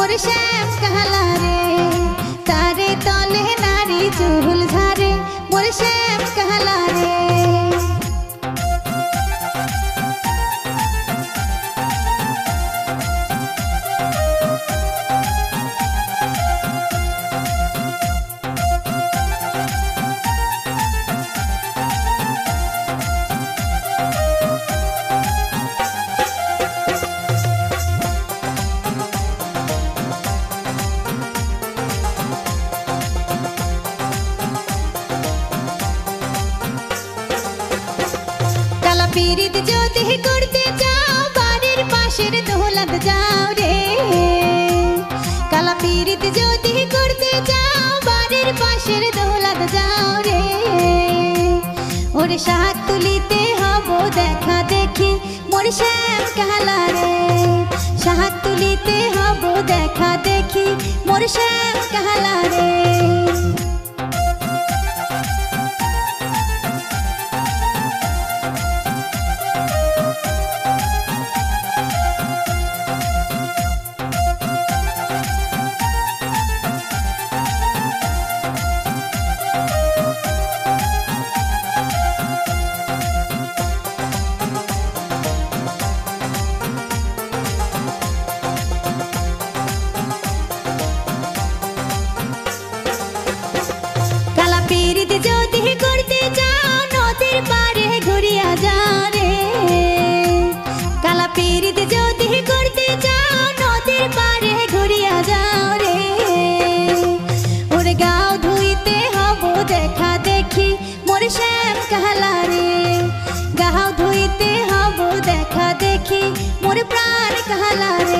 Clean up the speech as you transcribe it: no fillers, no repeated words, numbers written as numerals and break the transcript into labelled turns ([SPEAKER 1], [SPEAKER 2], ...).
[SPEAKER 1] मोर श्याम कहला रे तारे तले नारी चुल झारे मोर श्याम कहला रे। पीरित ज्योति करते जाओ बाड़ीर पाशेर दौलत जाओ रे काला पीरित ज्योति करते जाओ बाड़ीर पाशेर दौलत जाओ रे ओरे शाक तुलिते हबो देखा देखी मोर श्याम कहला रे शाक तुलिते हबो देखा देखी मोर श्याम कहला रे। पीरित ज्योति करते जाओ नदीर पारे घुरिया जाओ रे काला पीरित ज्योति करते जाओ नदीर पारे घुरिया जाओ रे ओरे गाँव धुईते हबो देखा देखी मोर श्याम कहला रे गाँव धुईते हबो देखा देखी मोर प्राण कहला रे।